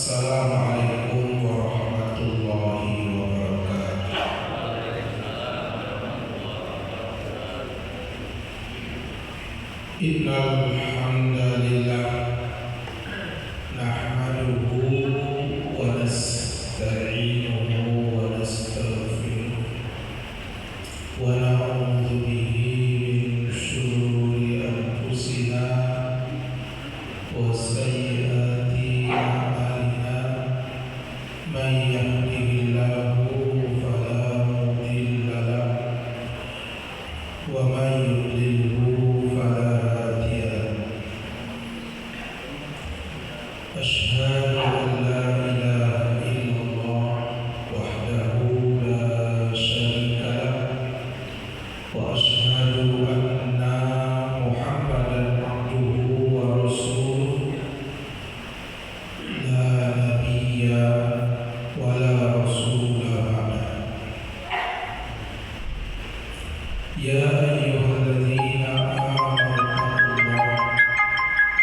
Assalamualaikum warahmatullahi wabarakatuh. Innal hamdalillah nahmaduhu wa nasta'inuhu wa nastaghfiruh wa na'udzu bihi min shururi anfusina wa sayyiati a'malina. Man yahdihillahu fala mudilla lahu wa man yudlilhu fala hadiya lahu. Asyhadu an la ilaha illallah wahdahu la syarika lahu wa asyhadu anna Muhammadan abduhu wa rasuluh la nabiyya wa la rasula ba'da. Ya ayyuhalladzina amanu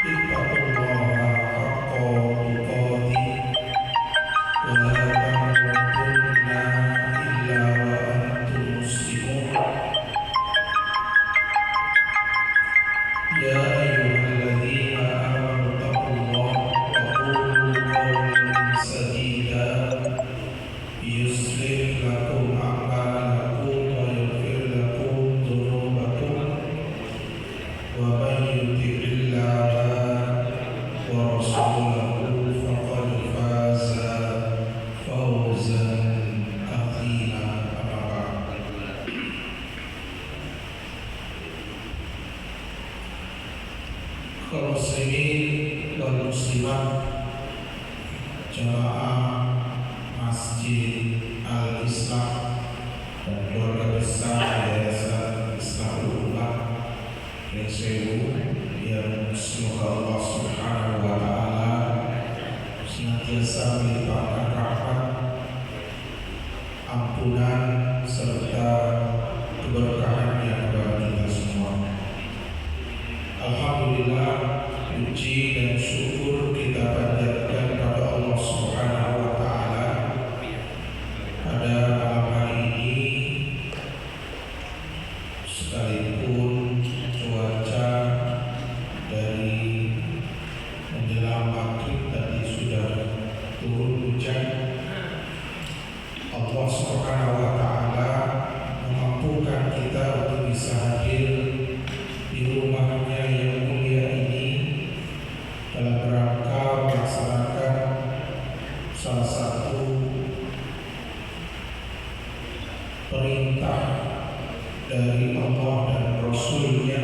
ittaqullaha haqqa tuqatih wa la tamutunna illa wa antum muslimun. Ya ayyuhalladzina amanu ittaqullaha wa qulu qawlan sadida yuslih lakum a'malakum wa yaghfir lakum dhunubakum wa man yuti'illaha wa rasulahu faqad faza fawzan 'azima. Amma ba'd. Kaum muslimin wal muslimat, jamaah Masjid Al-Islah dan keluarga besar Yayasan Islahul Ummah yang sewu, yang semoga Allah Subhanahu wa Ta'ala senantiasa melimpahkan rahmat, ampunan serta keberkahannya kepada kita semua. Alhamdulillah, puji dan syukur kita panjatkan kepada Allah Subhanahu wa Ta'ala pada malam hari ini, sekalipun cuaca dari menjelang maghrib tadi sudah turun hujan, Allah Subhanahu wa Ta'ala memampukan kita untuk bisa hadir di rumahnya yang mulia ini dalam rangka melaksanakan salah satu perintah dari Allah dan Rasulnya.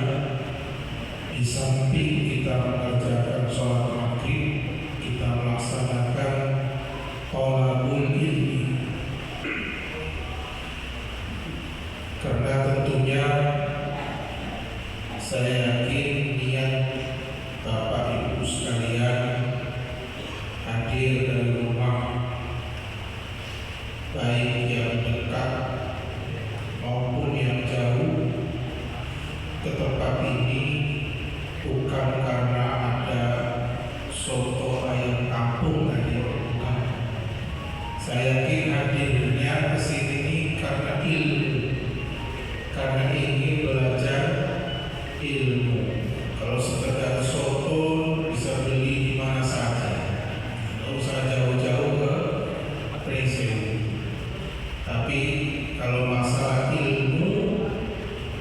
Di samping kita mengerjakan sholat maghrib, kita melaksanakan thalabul ilmi, karena tentunya saya yakin niat Bapak Ibu sekalian hadir dari rumah, baik yang dekat maupun yang jauh, ke tempat ini bukan karena ada soto ayam kampung tadi, bukan. Saya yakin hadirnya ke sini karena ilmu, karena ingin belajar ilmu. Kalau sekedar soto bisa beli di mana saja, nggak usah jauh-jauh ke Presiden. Tapi kalau masalah ilmu,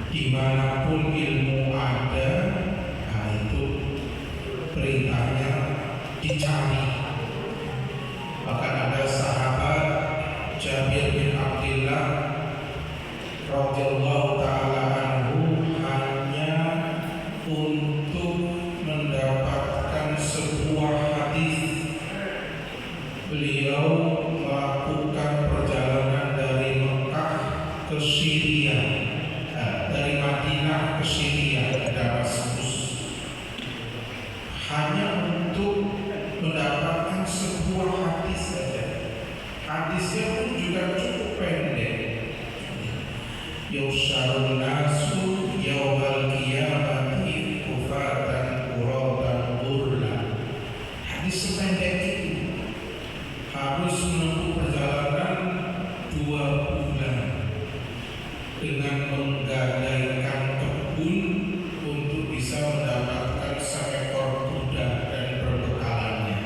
dimanapun ilmu ada, nah itu perintahnya dicari. Bahkan ada sahabat Jabir bin Abdullah radhiyallahu ta'ala anhu hanya untuk mendapatkan sebuah hadis. Beliau melakukan perjalanan dari Mekah ke Syria, dari Madinah ke Syria, ke Damaskus, hanya untuk mendapatkan sebuah hadis saja. Hadisnya pun juga cukup pendek. Yusyarun nasu yawmal qiyamati kufatan uratan burla. Hadis sependek itu menggadaikan kebun untuk bisa mendapatkan seekor kuda dan perbekalannya.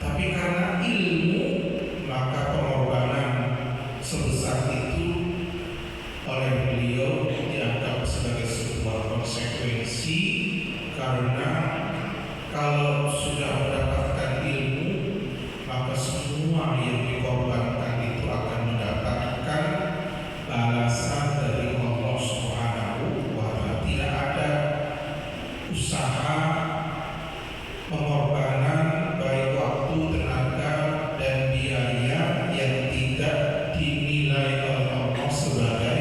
Tapi karena ilmu, maka pengorbanan sebesar itu oleh beliau dianggap sebagai sebuah konsekuensi, karena kalau sudah mendapatkan ilmu, maka semua yang dikorbankan itu akan mendapatkan balasan dari Allah Subhanahu wa Ta'ala. Tidak ada usaha pengorbanan baik waktu, tenaga, dan biaya yang tidak dinilai oleh Allah sebagai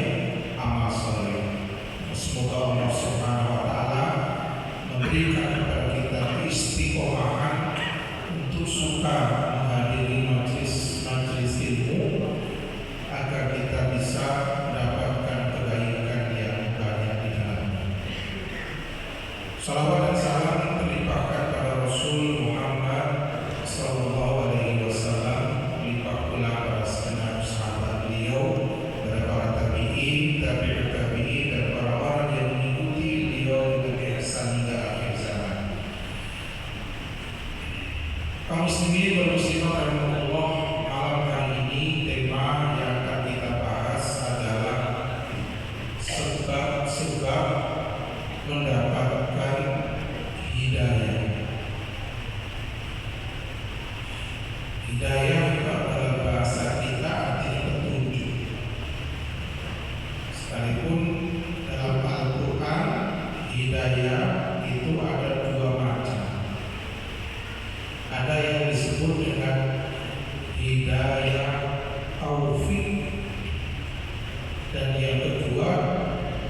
amal saleh. Semoga Allah Subhanahu wa Ta'ala memberikan kepada kita istiqomahan untuk suka menghadiri majelis ilmu, agar kita bisa mendapatkan kebaikan yang banyak di dalamnya. Salawat dan salam terlimpahkan pada Rasul Muhammad Sallallahu Alaihi Wasallam, limpah pula pada segenap sahabat beliau, pada para tabi'in, tabi'ut tabi'in, dan para orang yang mengikuti beliau dengan ihsan hingga akhir zaman. Kaum muslimin dan muslimat rahimahullah, malam hari ini tema yang akan kita bahas adalah sebab-sebab mendapatkan hidayah. Hidayah dalam bahasa kita artinya petunjuk. Sekalipun dalam Al-Quran hidayah itu ada dua macam. Ada yang disebut dengan hidayah taufik, dan yang kedua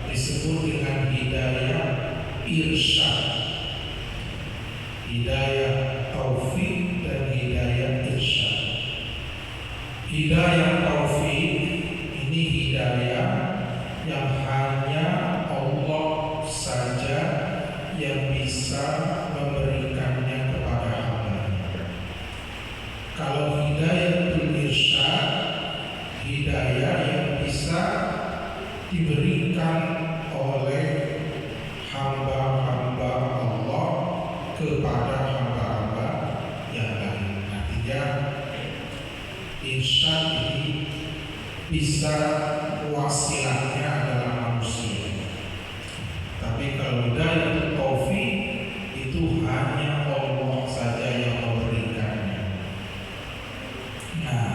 disebut dengan hidayah irsyad. Hidayah taufik dan hidayah irsyad. Hidayah taufik ini hidayah yang hanya Allah saja yang bisa memberikannya kepada hamba-Nya. Kalau hidayah irsyad, hidayah yang bisa diberikan oleh hamba-hamba Allah kepada hamba-hamba yang lain. Artinya irsyad ini bisa wasilahnya adalah manusia. Tapi kalau hidayah taufik itu hanya Allah saja yang memberikannya. Nah,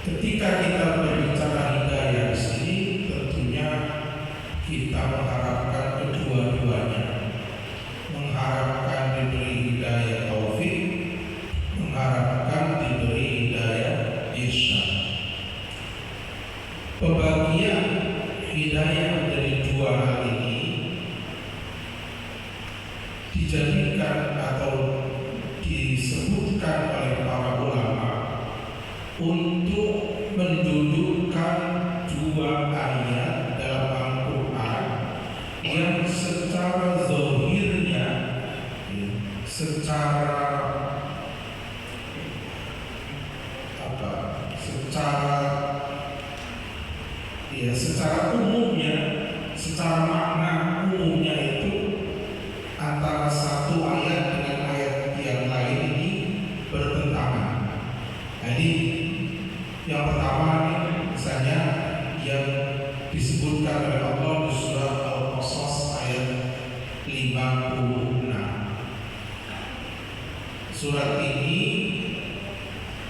ketika kita berbicara hidayah di sini, tentunya kita mengharapkan kedua-duanya. Mengharapkan diberi hidayah taufik, mengharapkan diberi hidayah irsyad. Pembagian hidayah menjadi dua hal ini dijadikan atau disebutkan oleh para ulama untuk mendudukkan dua ayat dalam Al-Quran yang secara zahirnya, secara umumnya, secara makna umumnya itu antara satu ayat dengan ayat yang lain ini bertentangan. Jadi yang pertama misalnya yang disebutkan oleh Allah di surat Al-Qasas ayat 56. Surat ini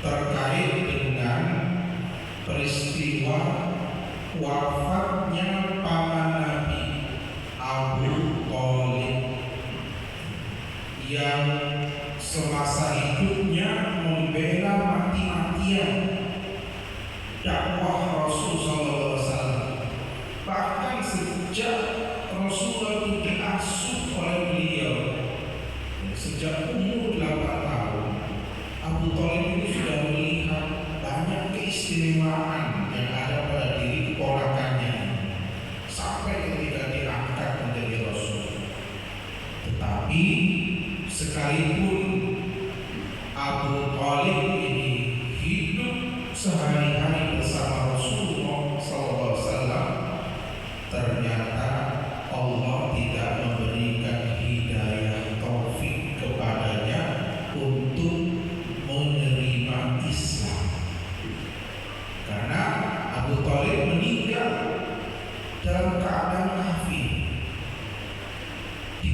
terkait dengan peristiwa wafatnya paman Nabi Abu Thalib yang semasa hidupnya membela mati-matian dakwah Rasul sallallahu alaihi wasallam. Bahkan sejak Rasulullah itu diasuh oleh beliau, sejak umur 8 tahun, Abu Thalib itu sudah melihat banyak keistimewaan yang ada pada diri keponakannya sampai ketika diangkat menjadi Rasul. Tetapi sekalipun Abu Thalib ini hidup sehari-hari bersama Rasulullah SAW,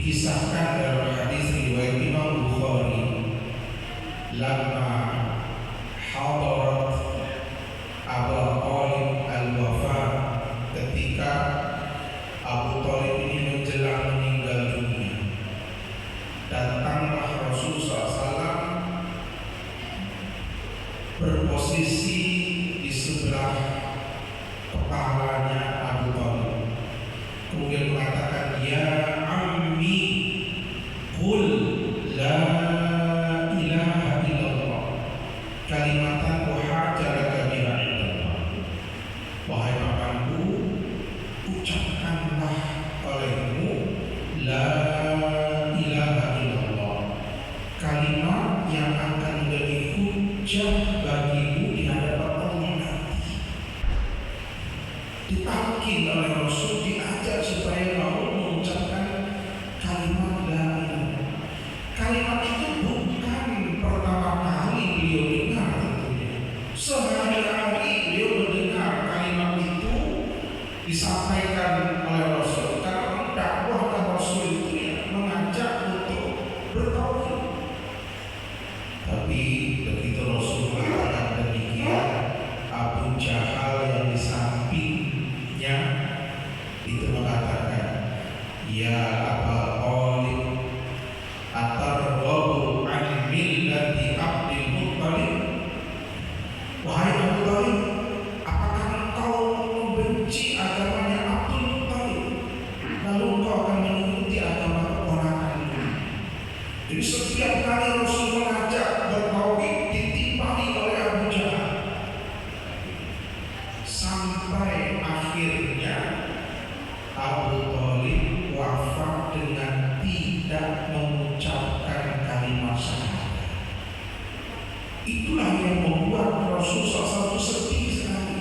Dikisahkan dalam hadis riwayat Imam Bukhari, lama hadarat Abu Talib al-wafa, ketika Abu Talib ini menjelang meninggal dunia, datanglah Rasulullah SAW berposisi di sebelah kepalanya Abu Talib, kemudian mengatakan, ya ammi qul la ilaha illallah kalimatan uhajjalaka biha indallah. Wahai pamanku, ucapkanlah olehmu la ilaha illallah, kalimat yang akan menjadi hujjah bagimu di hadapan Allah nanti. Ditalkin oleh Rasul, diajar supaya mau mengucapkan kalimat la ilaha. Kalimat itu bukan pertama kali beliau dengar tentunya. Sehari-hari beliau mendengar kalimat itu disampaikan oleh Rasul, karena dakwah Rasul itu ya mengajak untuk bertauhid. Tapi begitu Rasul mengatakan demikian, Abu Jahal yang di sampingnya itu mengatakan, ya Aba Talib, atarghabu an millati Abdul Muttalib. Wahai Abu Talib, apakah engkau membenci agamanya Abdul Muttalib, lalu engkau akan mengikuti agama keponakannya? Jadi setiap kali Rasul mengajak bertauhid, ditimpali oleh Abu Jahal, sampai akhirnya Abu Talib wafat dengan tidak mengucapkan kalimat syahadat. Itulah yang membuat Rasulullah SAW sedih sekali.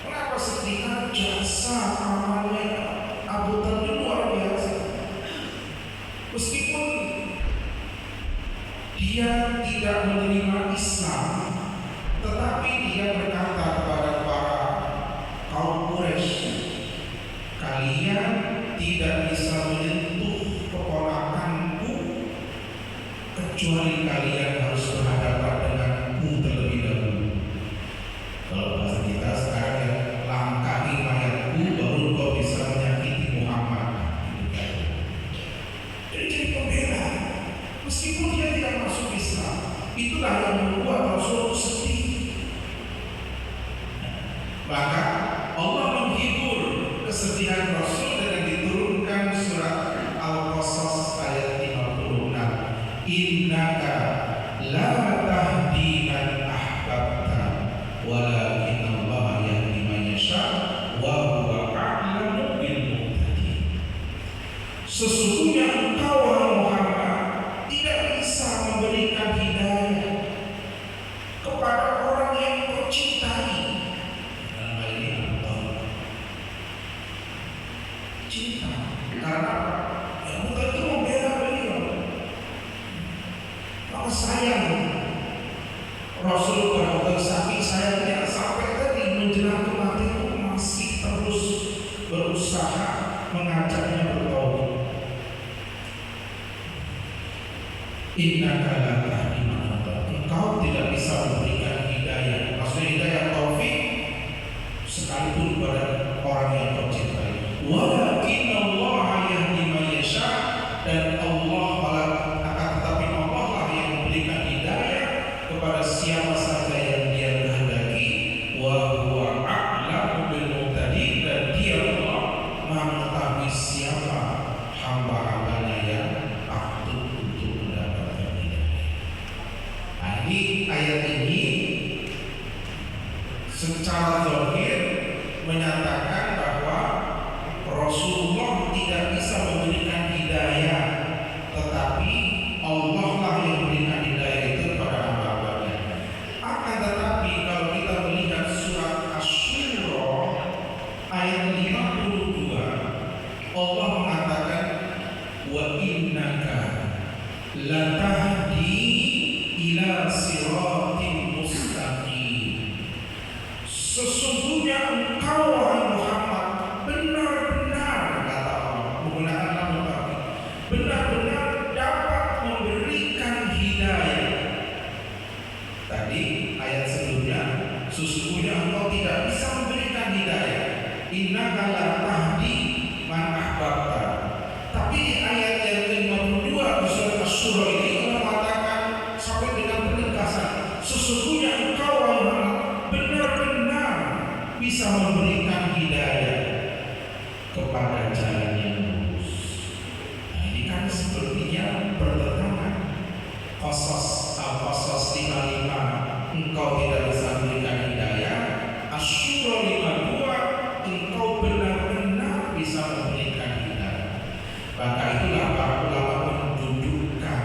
Kenapa sedih? Karena jasa amalnya Abu Talib luar biasa. Meskipun dia tidak menerima Islam, tetapi dia berkata kepada para kaum Quraisy, kalian tidak bisa menyentuh keponakanku kecuali kalian harus berhadapan denganku terlebih dahulu. Kalau bahasa kita sekarang ya, langkahi mayatku baru kau bisa menyakiti Muhammad. Jadi pembela, meskipun dia tidak masuk Islam. Itulah yang membuat Rasul sedih. Maka Allah menghibur kesedihan Rasul dengan diturunkan surat Al-Qasas ayat 56. Innaka la tahdi man ahbabta walakin Allah yahdi man yasha wa huwa a'lamu bil muhtadin. Sesungguhnya engkau wahai Muhammad tidak bisa memberikan hidayah kepada orang yang kau cintai. Dalam hal ini Allah cinta, karena yang bukan itu membela beliau. Maka sayang Rasul pada saking sayangnya sampai tadi menjelang kematian masih terus berusaha mengajaknya bertauhid. Innaka la tahdi man ahbabta, engkau tidak bisa memberikan hidayah, maksudnya hidayah taufik sekalipun kepada orang yang kau cintai. Walakin Allah yahdi man yasha, dan Allah akan tetapi Allah lah yang memberikan hidayah kepada siapa saja yang Dia kehendaki. Wa huwa a'lamu bil muhtadin, dan Dia Allah Maha mengetahui siapa hamba-hambanya yang patut untuk mendapatkan hidayah. Nah, ini ayat ini secara zahir menyatakan bahwa Rasulullah tidak bisa memberikan hidayah, tetapi Allah lah yang memberikan hidayah itu kepada hamba-hambanya. Akan tetapi kalau kita melihat surat Asy-Syura ayat 52, Allah mengatakan wa innaka latahdi ila siratin mustaqim. Sesungguhnya engkau wahai Muhammad benar-benar, kata Allah menggunakan nama engkau tidak bisa memberikan hidayah. Innaka la tahdi man ahbabta. Tapi di ayat yang ke-52 di surat Asy-Syura ini Allah mengatakan sampai dengan penegasan, sesungguhnya engkau benar-benar bisa memberikan hidayah kepada jalan yang lurus. Nah, ini kan sepertinya bertentangan. Qasas 55 engkau tidak bisa memberikan hidayah. Asy-Syura 52 engkau benar-benar bisa memberikan hidayah. Maka itulah para ulama mendudukkan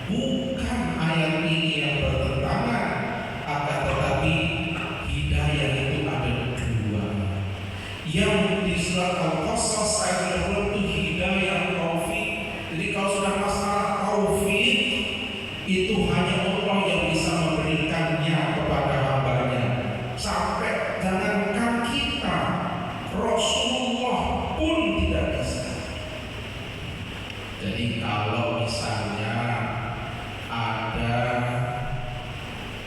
bukan ayat ini yang bertentangan, akan tetapi hidayah itu ada dua. Yang di surat Al-Qasas ayat 20 itu hidayah taufik. Jadi kalau sudah masalah taufik itu hanya Allah yang bisa memberikannya kepada hambanya. Sampai jangankan kita, Rasulullah pun tidak bisa. Jadi kalau misalnya ada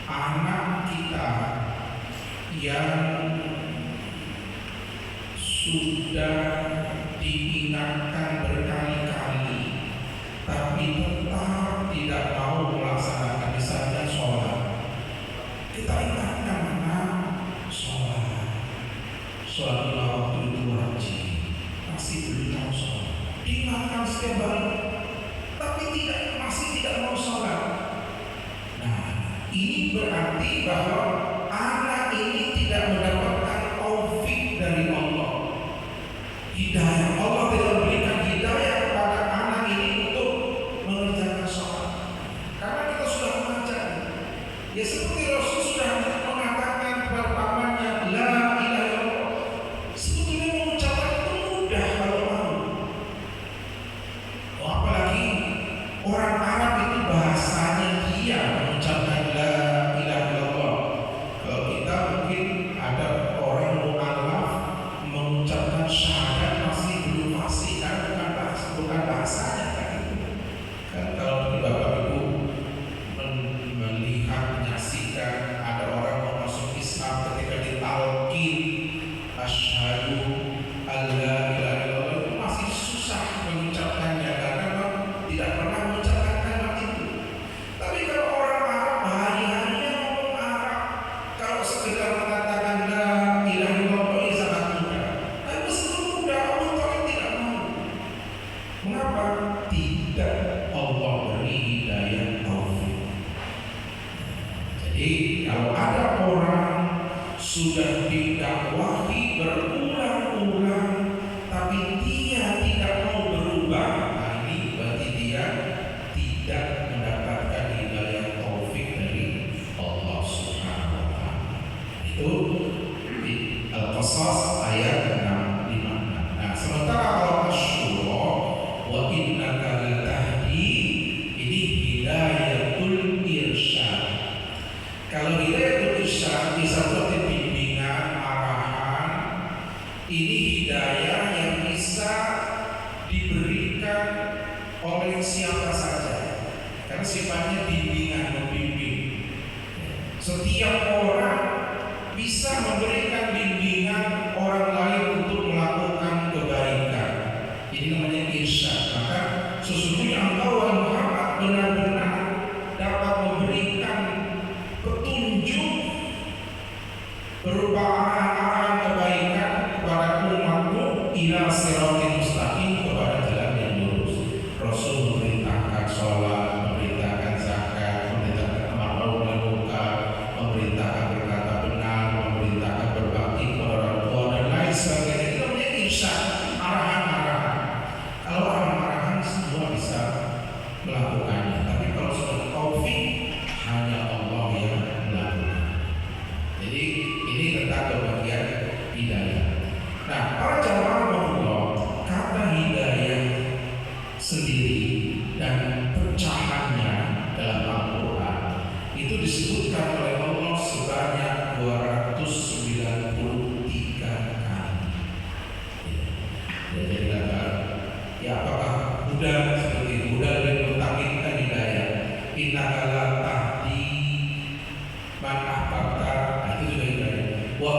anak kita yang sudah diingatkan berkali-kali tapi tetap tidak mau melaksanakan, misalnya sholat, kita ingatkan sholat lima waktu itu wajib, masih belum mau sholat, diingatkan setiap hari tapi masih tidak mau sholat. Nah, ini berarti bahwa anak ini tidak mendapatkan taufik dari Allah. Hidayah Allah tidak memberikan hidayah kepada anak ini untuk mengerjakan sholat. Karena kita sudah mengajari, ya seperti Rasul sudah mengatakan kepada pamannya, la ilaha illallah. Sebetulnya mengucapkan itu mudah kalau mau. Oh, apalagi orang Arab itu bahasanya dia mengucapkan la ilaha illallah. Kalau kita mungkin ada orang mu'alaf mengucapkan syahadat masih belum fasih, kan bukan bahasanya kan itu. Kan kalau Bapak Ibu melihat, menyaksikan ada orang mau masuk Islam ketika ditalqin asyhadu alla ilaha illallah itu masih susah mengucapkannya karena tidak pernah mengucapkan kalimat itu. Tapi kalau orang Arab hari-harinya ngomong Arab, kalau sekedar mengatakan la ilaha illallah ini sangat mudah. Tapi meskipun mudah, Abu Thalib tidak mau. Mengapa? Tidak Allah beri hidayah taufik. Jadi kalau ada orang sudah didakwahi berulang-ulang tapi dia tidak mau berubah, nah ini berarti dia tidak mendapatkan hidayah taufik dari Allah Subhanahu wa taala. Itu di Al-Qasas ayat 65. Nah, sementara kalau Asy-Syura wa innaka latahdi, ini hidayatul irsyad. Kalau hidayatul irsyad seperti bimbingan, arahan, ini hidayah yang bisa diberikan oleh siapa saja. Karena sifatnya bimbingan, membimbing. Setiap orang bisa memberikan bimbingan orang lain untuk melakukan kebaikan. Ini namanya irsyad. Maka sesungguhnya engkau wahai Muhammad benar-benar dapat memberikan petunjuk berupa arahan-arahan kebaikan kepada umatmu ila siratal mustaqim, kepada jalan yang lurus. Rasul memerintahkan sholat, memerintahkan zakat, memerintahkan amar ma'ruf nahi munkar, memerintahkan berkata benar, memerintahkan berbakti kepada orang tua dan lain sebagainya. Itu namanya irsyad, arahan-arahan. Kalau arahan-arahan semua bisa melakukannya, tapi kalau sudah taufik hanya Allah yang melakukan. Jadi ini tentang kebahagiaan hidayah. Nah, para jamaah Allah, kata hidayah sendiri dan pecahannya dalam Al-Quran itu disebutkan oleh Allah sebanyak 293 kali. Jadi ya apakah mudah seperti mudah dan mutakinkan hidayah? Innaka la tahdi man ahbabta, itu juga hidayah. Wa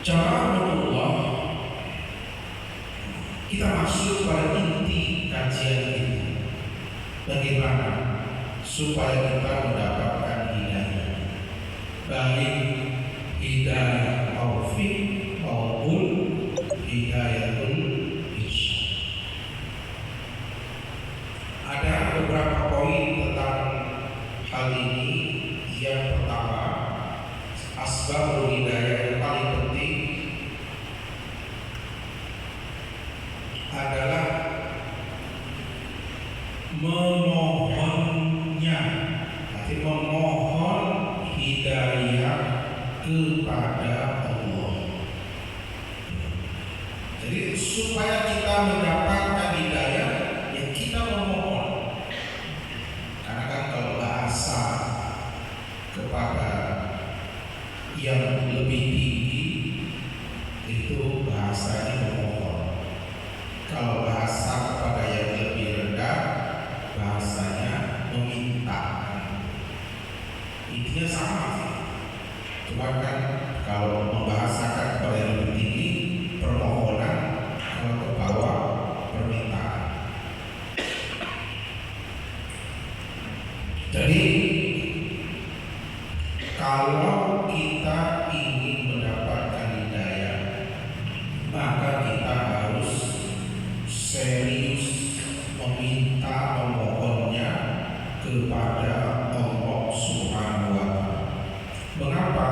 Jamaah Allah, kita masuk pada inti kajian kita. Bagaimana supaya kita mendapatkan hidayah, baik hidayah taufik maupun hidayatul irsyad. Ada beberapa poin tentang hal ini. Yang pertama, asbabul hidayah yang paling penting adalah memohonnya, arti memohon hidayah kepada Allah. Jadi supaya kita mendapatkan hidayah, ya kita memohon. Karena kan kalau bahasa kepada yang lebih tinggi itu bahasanya memohon. Kalau bahasa kepada yang lebih rendah bahasanya meminta. Intinya sama, cuma kan kalau membahasakan kepada yang lebih tinggi permohonan, kalau ke bawah permintaan. Jadi kalau kita ingin mendapatkan hidayah, maka kita harus serius meminta, memohonnya kepada Allah Subhanahu wa Ta'ala. Mengapa?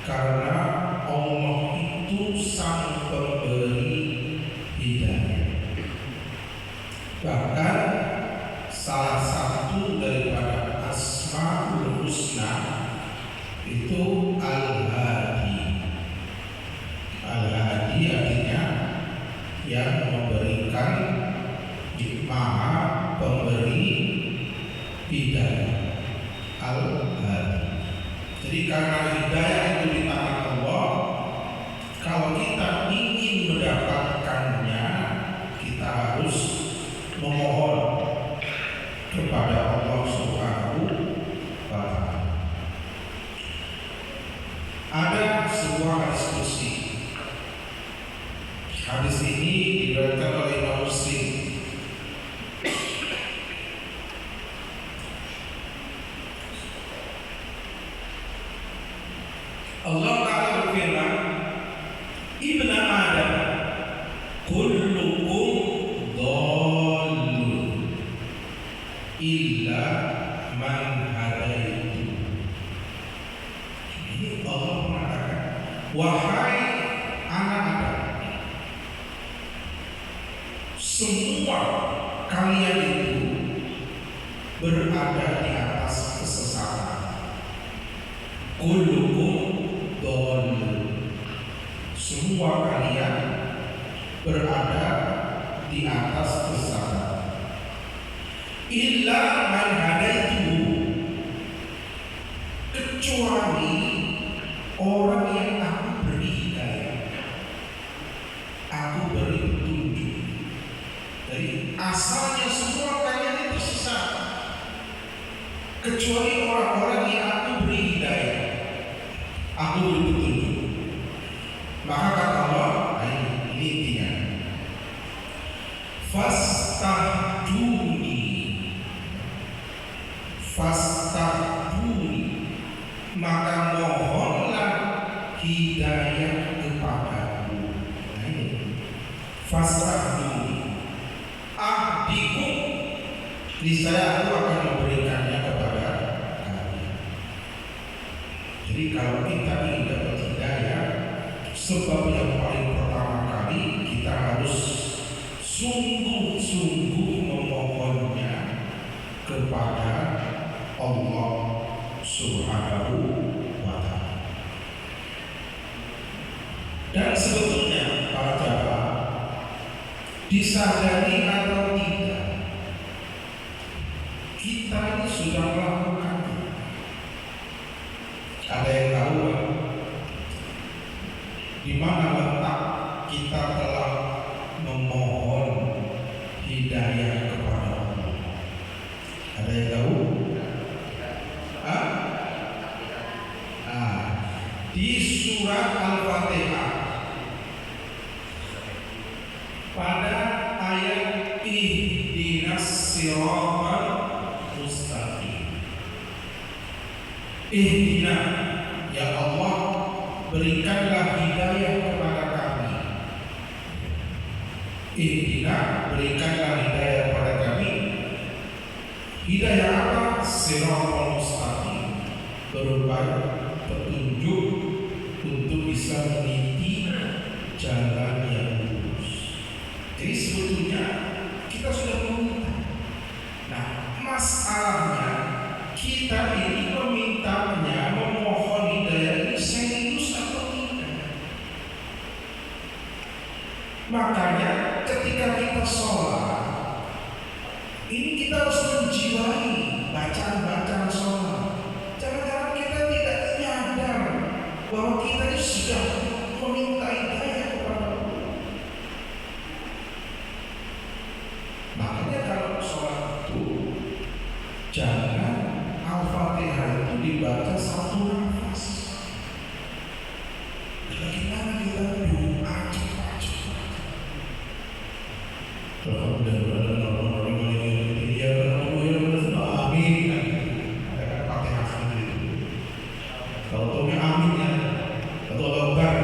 Karena Allah itu sang pemberi hidayah. Bahkan salah satu daripada Asmaul Husna itu Al-Hadi. Al-Hadi artinya yang memberikan, maha pemberi hidayah. Al-Hadi. Jadi karena hidayah itu di tangan Allah, kalau kita ingin mendapatkannya, kita harus memohon kepada Allah Subhanahu wa Ta'ala. Ada sebuah diskusi. Hadis ini diriwayatkan oleh Imam Muslim. Allah Ta'ala berfirman, Ibn Adam, kullukum dhalun illa man hadaitu. Ini Allah mengatakan, wahai anak Adam, semua kalian itu berada di atas kesesatan. Kullukum dhalun, semua kalian berada di atas kesesatan. Illa man hadaitu, kecuali orang yang aku beri hidayah, aku beri petunjuk. Jadi asalnya semua kalian itu sesat, kecuali orang-orang yang aku beri hidayah, aku beri petunjuk. Maka kata Allah, ini intinya, fastahduni, maka mohonlah hidayah kepadaku. Nah ini, fastahduni, ahdikum, niscaya aku akan memberikannya kepada kalian. Jadi kalau kita ingin dapat hidayah, sebab yang paling pertama kali kita harus sungguh-sungguh memohonnya kepada Allah Subhanahu wa Ta'ala. Dan sebetulnya para jamaah, disadari atau tidak, kita ini sudah melakukan. Ada yang tahu di mana letak kita telah memohon hidayah kepada Allah? Ada yang tahu? di surat Al-Fatihah pada ayat ihdinas siratal mustaqim. Ihdina, ya Allah, berikanlah hidayah kepada kami. Ihdina, berikanlah hidayah kepada kami. Hidayah apa? Siratal mustaqim, berupa petunjuk untuk bisa meniti jalan yang lurus. Jadi sebetulnya kita sudah meminta. Nah, masalahnya kita ini memintanya, memohon hidayah ini serius atau tidak. Makanya ketika kita sholat, ini kita harus menjiwai bacaan-bacaan sholat. Jangan-jangan kita tidak nyadar bahwa kita ini sudah meminta hidayah kepada Allah. Makanya kalau sholat itu jangan Al-Fatihah itu dibaca satu nafas. Bagaimana kita doa cepat-cepat? Kalau tahunya amin ya, atau lebar.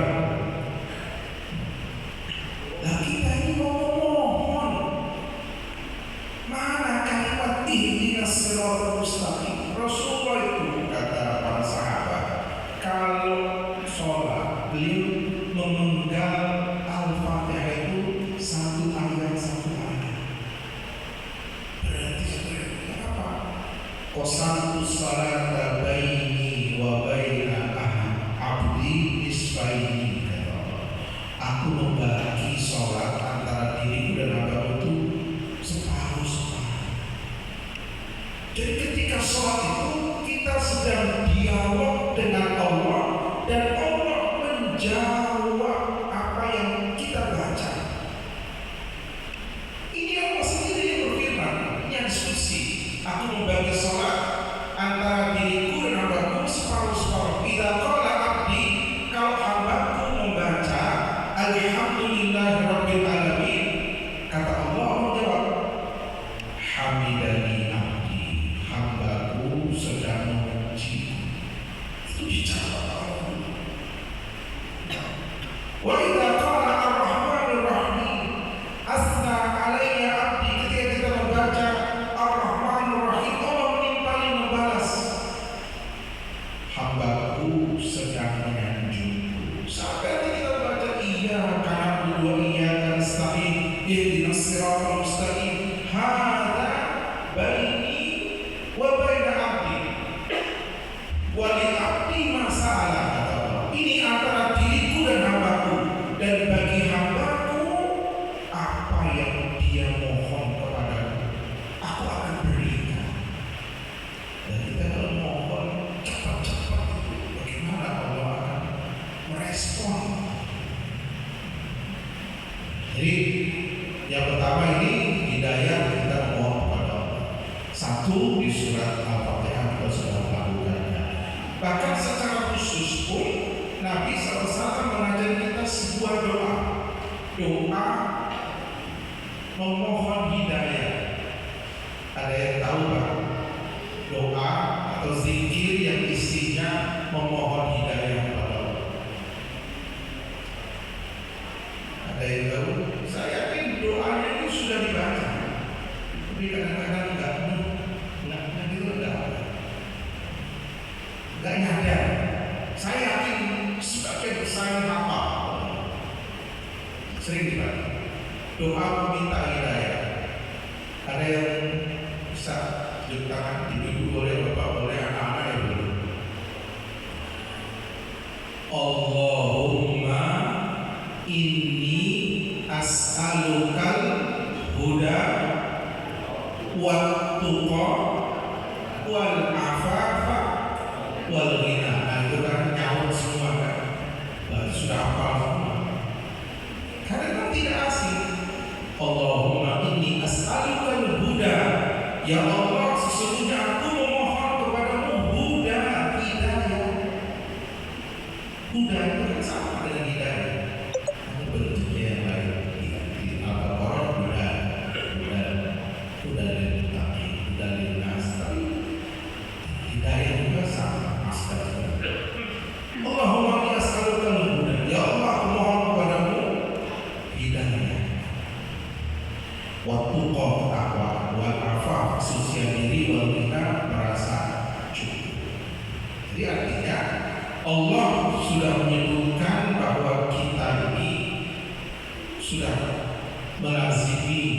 Nah kita ini mohon, mana kalimat ihdinas siratal mustaqim? Rasulullah itu kata para sahabat, kalau sholat beliau memenggal Al-Fatihah itu satu ayat. Berarti sebenarnya apa? Qasamtu salata baini wa baina abdi nisfaini. Aku membagi sholat antara diriku dan hambaku itu separuh-separuh. Jadi ketika sholat itu kita sedang dialog dengan Allah dan Allah menjawab apa yang kita baca. Ini Allah sendiri yang berfirman, ini yang diskusi. Aku membagi sholat antara diriku dan hambaku separuh-separuh. Idza qala abdi, kalau hambaku membaca Alhamdulillahirabbil alamin, kata Allah menjawab, hamidani abdi, hambaku sedang memuji. Itu dijawab Allah. Wa idza qala ar-rahmanir rahim, asna alayya abdi, ketika kita membaca ar-rahmanir rahim, Allah menimpali membalas, hambaku sedang menyanjungku. Sampai kita baca iyyaka na'budu wa iyyaka nasta'in ihdinas siratal mustaqim hadza baini wa baina abdi wa li abdi ma sa'ala, kata Allah. Ini antara diriku dan hambaku, dan bagi hambaku apa yang dia mohon kepadaku aku akan berikan. Dan kita kalau mohon cepat-cepat itu, bagaimana Allah akan merespon? Jadi yang pertama ini hidayah kita mohon kepada Allah. Satu, di surat Al-Fatihah kita sudah melakukannya. Bahkan secara khusus pun Nabi SAW mengajar kita sebuah doa memohon hidayah. Ada yang tahu Pak? Doa atau zikir yang isinya memohon hidayah kepada Allah. Ada yang tahu? Saya yakin doanya itu sudah dibaca, tapi kadang-kadang enggak nyadar. Saya yakin sebagian besar hafal, sering dibaca doa meminta hidayah. Ada yang bisa tunjuk tangan, dibimbing oleh bapak, oleh anak-anak yang dulu. Allahumma inni as'alukal huda wat tuqa wal afafa wal ghina. Nah, itu kan nyaut semua kan, sudah hafal semua. Karena kan tidak asing. Allahumma inni as'alukal huda, ya Allah, sesungguhnya aku memohon kepadamu huda, hidayah. Huda itu kan sama dengan hidayah, hanya bentuknya yang lain. Di Al-Baqarah huda lil muttaqin, huda lin nas, tapi hidayah juga sama aspek. Allahumma inni as'aluka al-huda, ya Allah aku mohon kepadamu hidayah, wa tuqa taqwa, wal afaf suci diri, wal ghina merasa cukup. Jadi artinya Allah sudah menyebutkan bahwa kita ini sudah melazimi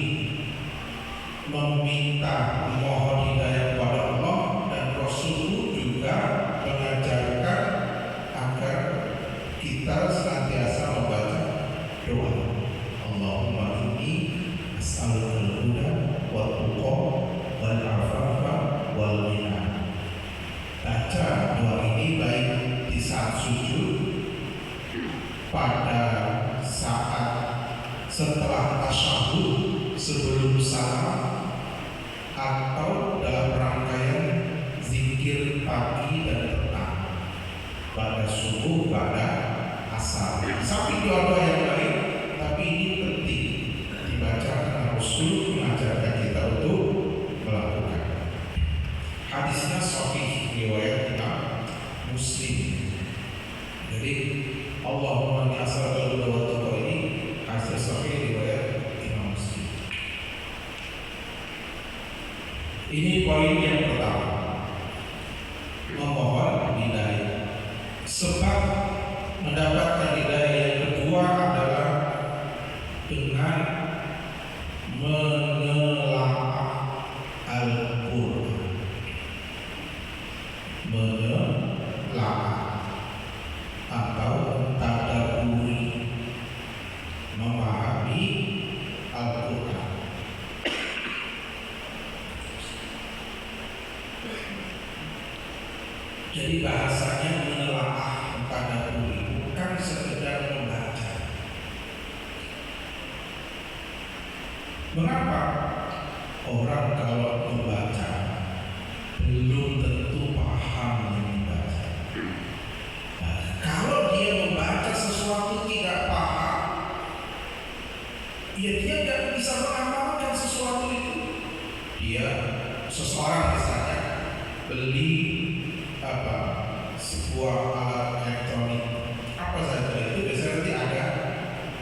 meminta memohon hidayah kepada Allah, dan Rasul juga mengajarkan agar kita senantiasa membaca doa Allahumma inni as'aluka al-huda wa tuqa wal afafa wal ghina. Baca doa ini baik di saat sujud, pada saat setelah tasyahud, sebelum salam, atau dalam rangkaian zikir pagi dan petang, pada subuh, pada asar. Sampai doa-doa yang lain, tapi ini penting dibaca karena Rasul mengajarkan kita untuk melakukan. Hadisnya sahih riwayat Imam Muslim. Jadi Allahumma inni as'aluka al-huda wa tuqa ini hadis sahih riwayat Imam Muslim. Ini poin yang pertama, memohon hidayah. Sebab mendapatkan hidayah yang kedua adalah dengan menelaah Al-Quran. Menelaah atau mentadaburi, memahami Al-Quran. Jadi bahasanya menelaah, mentadaburi, bukan sekedar membaca. Mengapa orang kalau membaca belum tentu paham yang dibaca? Nah, kalau dia membaca sesuatu tidak paham, ya dia tidak bisa mengamalkan sesuatu itu. Dia seseorang misalnya beli sebuah alat elektronik apa saja, itu biasanya nanti ada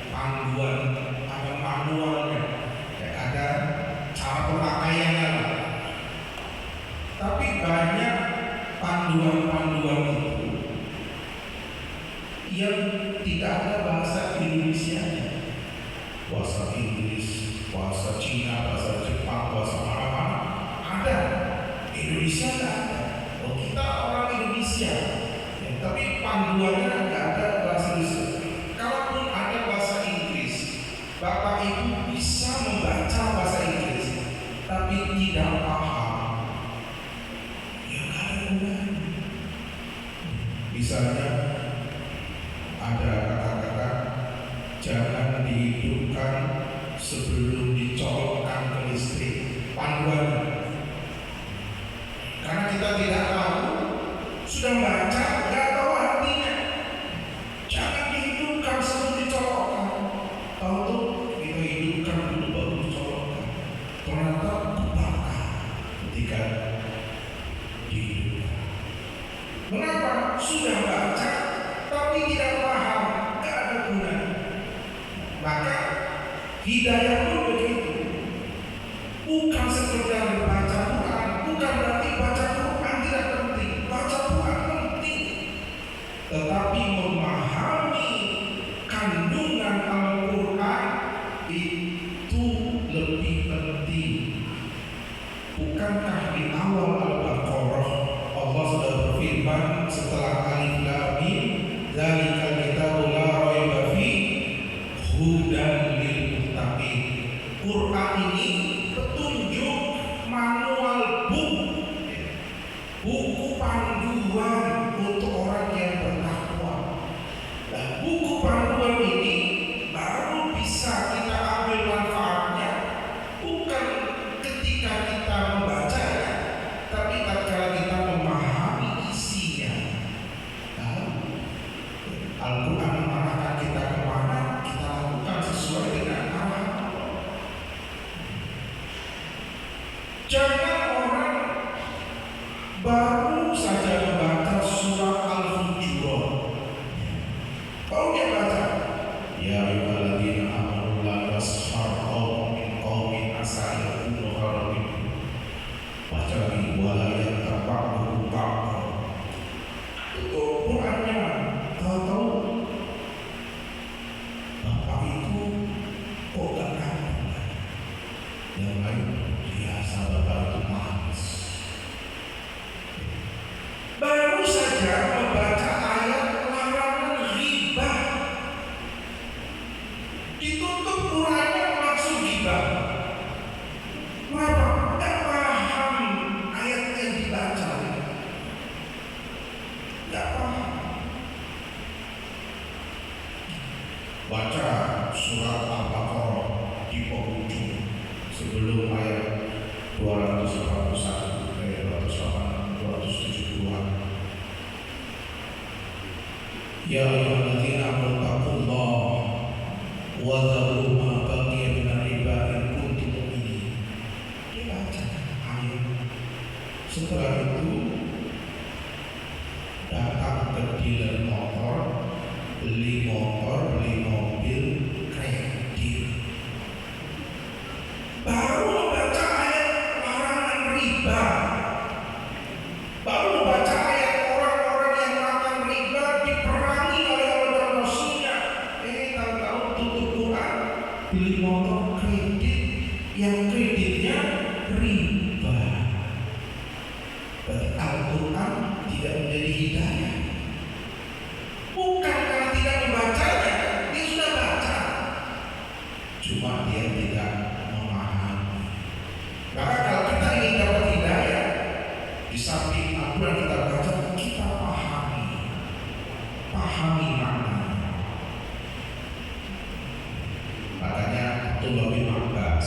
panduan, ada manualnya, ada cara pemakaiannya. Tapi banyak panduan-panduan itu yang tidak ada bahasa Indonesianya, bahasa Inggris, bahasa Cina, bahasa Jepang, bahasa mana-mana ada, Indonesia tidak ada. Oh, kita orang Indonesia, ya, tapi panduannya nggak ada bahasa Indonesia. Kalaupun ada bahasa Inggris, Bapak Ibu bisa membaca bahasa Inggris, tapi tidak paham, ya nggak ada gunanya. Misalnya ada kata-kata jangan dihidupkan sebelum dicolokkan ke listrik, panduan. Karena kita tidak tahu, sudah baca, nggak tahu artinya. Jangan dihidupkan sebelum dicolokkan. Tahu tuh, kita hidupkan dulu baru dicolokkan. Ternyata terbakar ketika dihidupkan. Mengapa? Sudah baca, tapi tidak paham, nggak ada gunanya. Maka hidayah pun begitu. Bukan sekedar baca Quran, bukan berarti baca Quran tidak penting. Baca Quran penting, tetapi memahami kandungan Al-Quran itu lebih penting. Bukankah di awal Al-Baqarah Allah sudah berfirman setelah Alif Lam Mim, dzalikal kitabu la raiba fihi hudan lil muttaqin. Quran ini petunjuk, manual book Al-Quran mengarahkan kita kemana, kita lakukan sesuai dengan arahan Allah. Jangan orang baru saja membaca surat Al-Hujurat, baru dia baca, ya ayyuhalladzina amanu la yaskhar qaumun min qaumin asa an yakunu khairan minhum baca lagi wala yattabi'u ba'dahum. Tutup Qurannya, tahu-tahu bapak itu kok gak ngapa, yang lain biasa bapak itu manis. Baru saja membaca ayat larangan ghibah, ditutup Qurannya langsung ghibah. Kenapa? Gak paham ayat yang dibaca, gak paham. Baca surat Al-Baqarah di penghujung sebelum ayat 241 272. Ya ayyuhalladzina amanu taqullaha wa dharu ma baqiya minal riba in kuntum mu'minin. Dibaca ayat. Setelah itu datang ke dealer motor, beli mobil kredit. Baru membaca ayat larangan riba, baru membaca ayat orang-orang yang makan riba diperangi oleh Allah dan Rasulnya. Tahu-tahu tutup Quran, beli motor kredit yang kreditnya riba. Berarti Al-Quran tidak menjadi hidayah. Bukan karena tidak membacanya, dia sudah baca, cuma dia tidak memahami. Maka kalau kita ingin dapat hidayah, di samping apa yang kita baca, kita pahami maknanya. Makanya Abdullah bin Abbas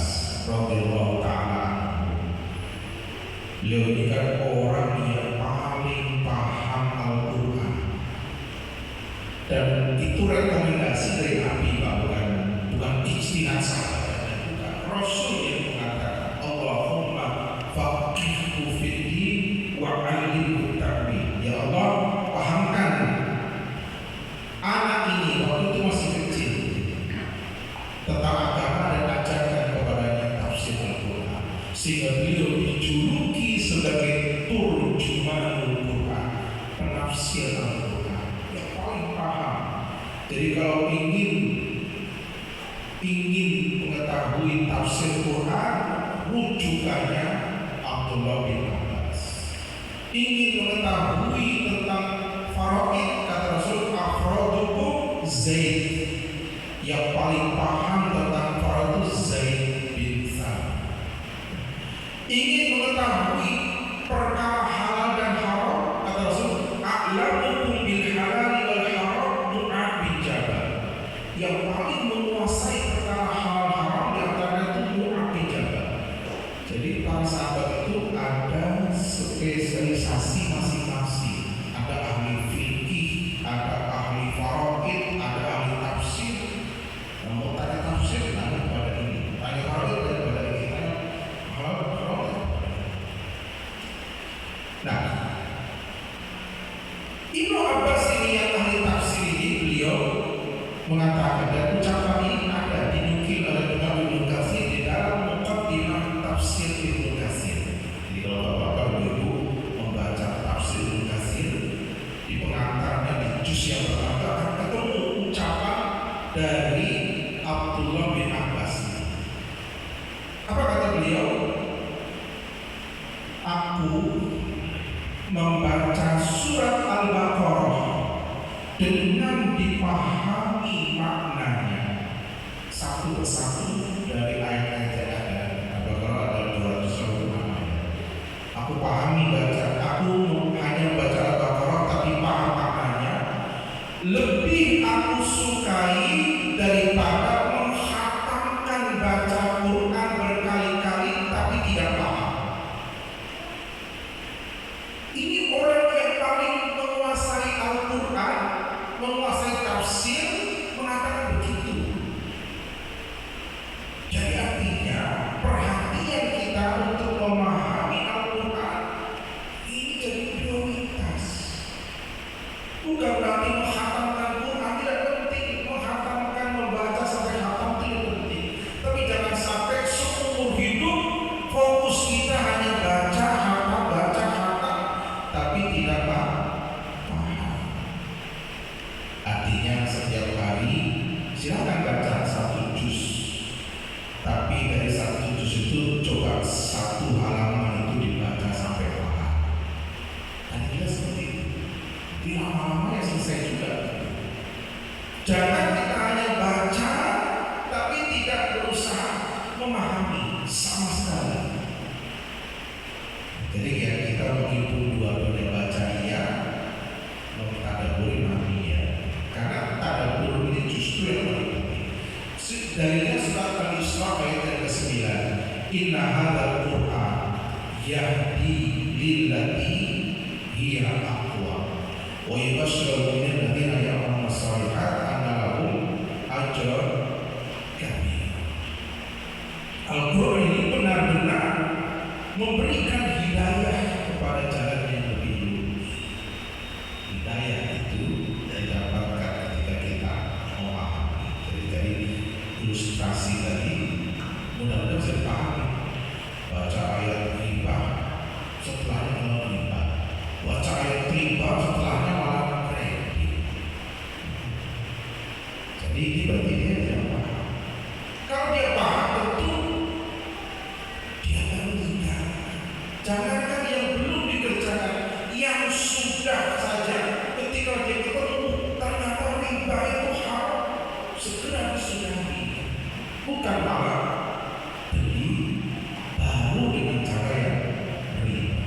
radhiyallahu ta'ala, beliau ini kan orang yang paling paham Al-Quran, dan itu rekomendasi dari Nabi, bukan ijtihad sahabat, bukan. Rasul yang mengatakan, Allahumma faqihhu fiddin wa 'allimhu ta'wil. Ya Allah, pahamkan anak ini waktu itu masih kecil tentang agama dan ajarkan kepadanya tafsir Al-Quran, sehingga beliau dijuluki sebagai turjumanul Quran, penafsir Al-Quran yang paling paham. Jadi kalau ingin mengetahui tafsir Quran, rujukannya Abdullah bin Abbas. Ingin mengetahui tentang faraid, kata Rasul, afrodukum Zaid, yang paling paham tentang faraid itu Zaid bin Thabit. Ingin mengetahui perkara halal dan haram, kata Rasul, a'lamukum bil halal wal haram Mu'adh bin Jabal. Yang paling menguasai perkara halal haram di antaranya itu Mu'adh bin Jabal. Jadi para sahabat itu ada spesialisasi masing-masing. Ada ahli fikih, ada ahli faraid, ada ahli tafsir. Mau tanya tafsir, tanya pada ini. Tanya faraid, tanya pada ini. Tanya halal haram. Nah, Ibnu Abbas ini yang ahli tafsir ini, beliau mengatakan, dan ucapan ini ada dinukil oleh Imam Ibnu Katsir di dalam muqaddimah tafsir Ibnu Katsir. Jadi kalau Bapak Ibu membaca tafsir Ibnu Katsir, di pengantarnya di juz yang pertama akan ketemu ucapan dari Abdullah bin Abbas. Apa kata beliau? Aku membaca surat Al-Baqarah dengan dipahami maknanya satu persatu dari ayat-ayat yang ada. Al-Baqarah ada 226 ayat. Aku pahami baca, aku hanya baca Al-Baqarah tapi paham maknanya. Lebih aku sukai daripada menghatamkan baca Quran berkali-kali tapi tidak paham. Ini orang yang paling menguasai Al-Quran, menguasai tafsir Bukan berarti menghatamkan Quran tidak penting, menghatamkan membaca sampai hatam tidak penting. Tapi jangan sampai seumur hidup fokus kita hanya baca hatam, tapi tidak paham. Artinya setiap hari silakan baca 1 juz, tapi dari 1 juz itu coba 1 halaman itu dibaca sampai paham. Dan kita seperti itu. Di lama-lama ya selesai juga. Jangan kita hanya baca tapi tidak berusaha memahami sama sekali. Jadi ya kita menghimpun dua-duanya, baca iya, tadabburi mami ya. Karena tadabbur ini justru yang paling penting. Dalilnya surat Al-Isra ayat yang ke-9. Inna hadzal Qur'an yahdi lillati hiya aqwa wa yubashshiru alladziina ya'maluna as-shalihaati anna lahum ajran kabira. Al-Qur'an ini benar-benar memberikan hidayah kepada jalan yang lebih lurus. Hidayah itu didapatkan ketika kita memahami. Jadi dari ilustrasi tadi mudah-mudahan bisa dipahami. Baca ayat riba, setelahnya malah riba. Baca ayat riba, setelahnya malah kredit. Jadi ini berarti dia tidak paham. Kalau dia paham tentu dia akan meninggal. Jangankan yang belum dikerjakan, yang sudah saja ketika dia ketemu ternyata riba itu haram, segera disudahi. Bukan malah beli baru dengan cara yang riba.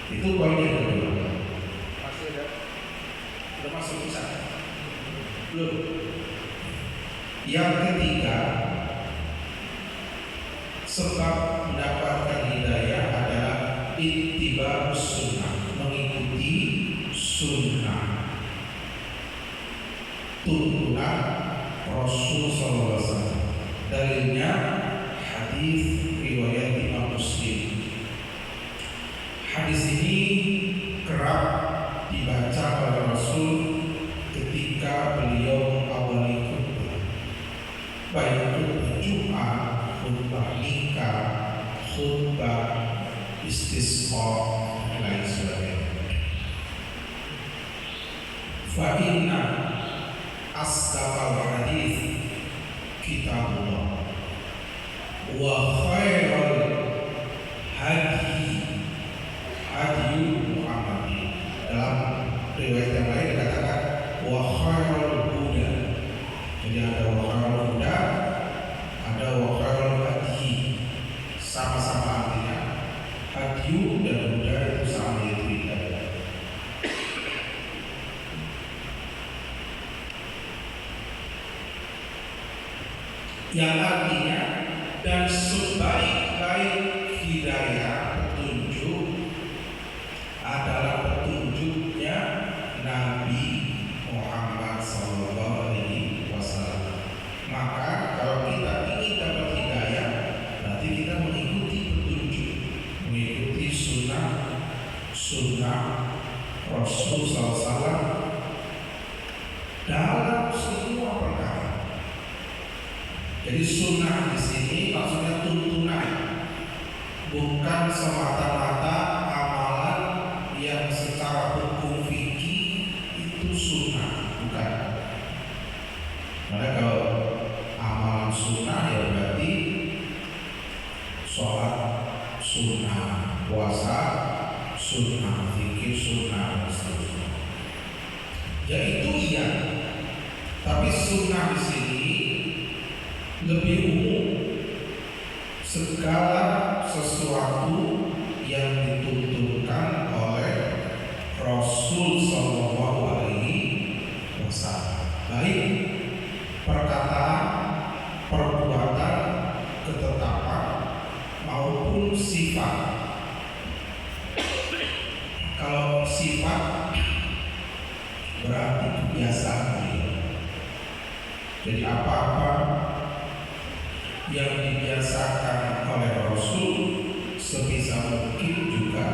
Itu poin yang kedua. Masih ada? Sudah masuk bisa? Belum. Yang ketiga, sebab mendapatkan hidayah adalah ittiba'us sunnah, mengikuti sunnah, tuntunan Rasul SAW. Dalilnya hadis riwayat Imam Muslim. Hadis ini kerap dibaca oleh Rasul ketika beliau mengawali khutbah, baik khutbah Jumat, khutbah nikah, khutbah istisqa dan lain sebagainya. Fa inna asdaqal hadis kitabullah wa khairal hadi Muhammadin. Dalam riwayat yang lain dikatakan wa khairal huda. Jadi ada wa khairal huda, ada wa khairal hadi. Sama-sama artinya hadiu dan huda itu sama, yaitu hidayah. Yang artinya dan sebaik-baik hidayah petunjuk adalah petunjuknya Nabi Muhammad SAW. Maka kalau kita ingin dapat hidayah, berarti kita mengikuti petunjuk, mengikuti sunnah Rasul SAW dalam semua perkara. Jadi sunnah di sini maksudnya tuntunan, bukan semata-mata amalan yang secara hukum fikih itu sunnah, bukan. Karena kalau amalan sunnah ya berarti sholat sunnah, puasa sunnah, zikir sunnah, dan seterusnya. Ya itu iya, tapi sunnah di sini lebih umum, segala sesuatu yang dituntunkan oleh Rasul Sallallahu Alaihi Wasallam, baik perkataan, perbuatan, ketetapan maupun sifat. Kalau sifat berarti kebiasaan dia. Jadi apa-apa yang dibiasakan oleh Rasul sebisa mungkin juga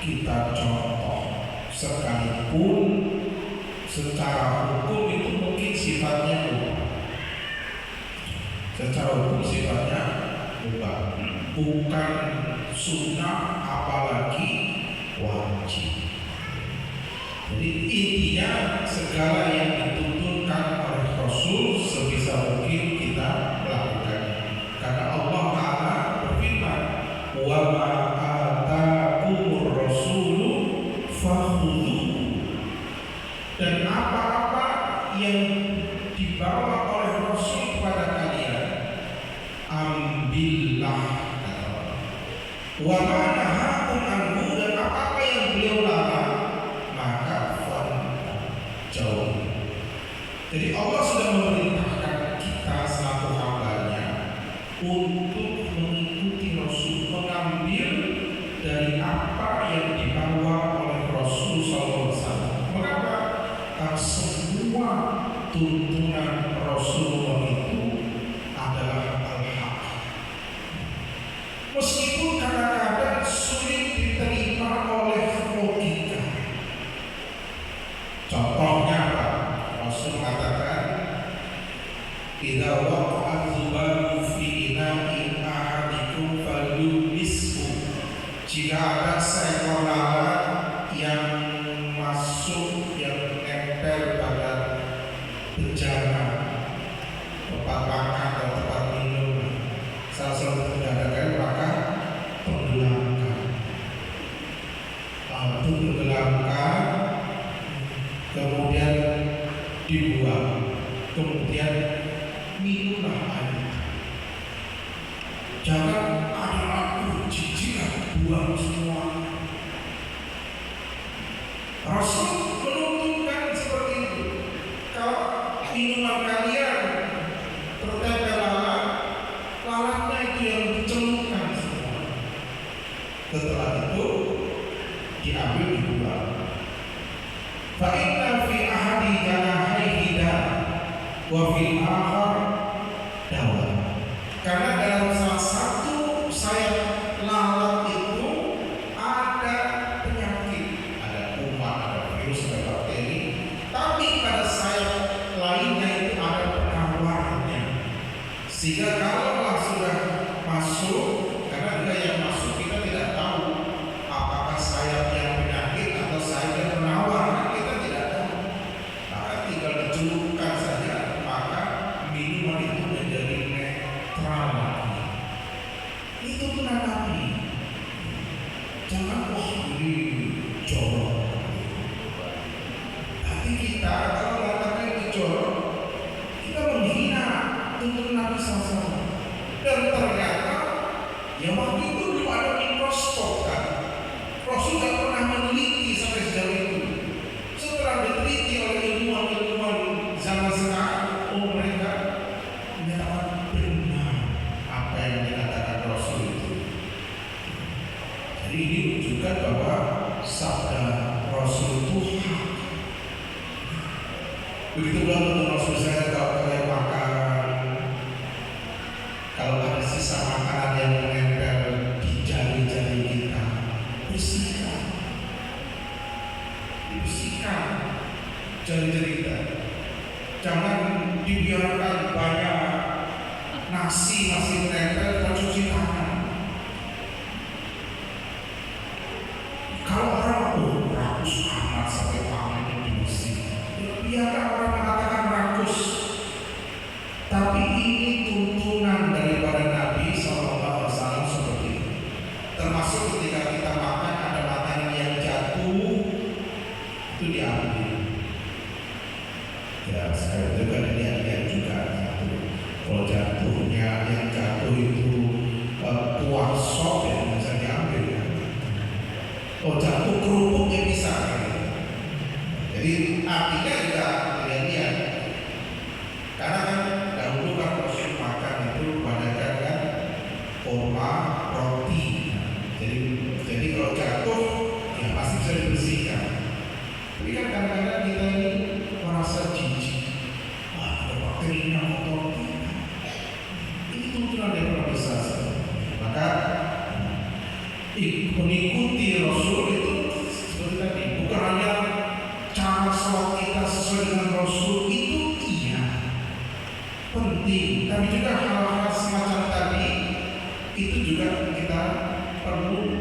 kita contoh sekalipun secara hukum itu mungkin sifatnya mubah. Secara hukum sifatnya mubah, bukan sunnah apalagi wajib. Jadi intinya segala yang dituntunkan oleh Rasul sebisa mungkin kita lakukan, karena Allah Ta'ala berfirman, wa ma atakumur rasulu fakhudhuhu, dan apa-apa yang dibawa oleh Rasul kepada kalian ambillah. Wa ma nahakum anhu, dan apa-apa yang beliau larang maka jauh. Jadi Allah sudah memerintahkan kita selaku hambanya untuk mengikuti Rasul, mengambil dari apa yang dibawa oleh Rasul SAW. Mengapa? Karena semua tuntunan Rasulullah itu adalah al-haq. Meskipun kadang-kadang sulit diterima oleh logika. Contohnya apa? Rasul mengatakan, idza waqa'a dzubabu fi ina'in ahadikum falyumishu. Jika ada seekor lalat yang masuk, yang nempel pada bejana tempat makan atau tempat minum, salah satu tindakan maka tenggelamkan. Lalu tenggelamkan, kemudian dibuang, kemudian minumlah air. Jangan ada aku jijik buang semua. Rasul menuntunkan seperti itu. Kalau minuman kalian tertempel lalat, lalatnya itu yang dicelupkan semua. Setelah itu diambil, dibuang. Fa inna fi ahadi janahaihi da'a wa fil akhar dawa. Karena dalam salah satu sayap lalat itu ada penyakit, ada kuman, ada virus, ada bakteri. Tapi pada sayap lainnya itu ada penawarnya. Sehingga kalaulah sudah masuk, karena juga yang masuk kita tidak tahu apakah sayap yang penyakit atau sayap yang penawar, kita tidak tahu. Maka tinggal dicelupkan saja, maka minuman itu menjadi netral lagi. Itu tuntunan Nabi. Jangan wah ini jorok. Tapi kita kalau mengatakan itu jorok, kita menghina tuntunan Nabi SAW. Dan ternyata ya waktu itu belum ada mikroskop kan. Rasul tidak pernah meneliti sampai sejauh itu. Setelah diteliti oleh ilmuwan-ilmuwan zaman sekarang, mereka menyatakan benar apa yang dikatakan Rasul itu. Jadi ini menunjukkan bahwa sabda Rasul itu hak. Begitu pula untuk Rasul, saya kalau kalian makan, kalau ada sisa makanan yang menempel di jari-jari kita, bersihkan jari-jari kita. Jangan dibiarkan banyak nasi masih menempel, tercuci tangan. Kalau orang rakus amat sampai tangannya dibersih, biarkan orang mengatakan rakus. Tapi ini tuntunan daripada Nabi SAW seperti itu. Termasuk ketika kita makan, ada makanan yang jatuh, itu diambil. Ya, sekarang juga dilihat juga. Kalau jatuhnya yang jatuh itu kuah sop, ya bisa diambil. Ya. Oh, jatuh kerupuknya bisa. Jadi artinya juga lihat-lihat. Karena kan dahulu kan Rasul makan itu kebanyakan kan kurma, roti. Jadi kalau jatuh ya pasti bisa dibersihkan. Tapi kan kadang-kadang kita ini merasa jijik. Wah, ada bakterinya kotor. Ini tuntunan yang luar biasa. Maka mengikuti Rasul itu seperti tadi, bukan hanya amal sholat kita sesuai dengan Rasul itu iya penting, tapi juga hal-hal semacam tadi itu juga kita perlu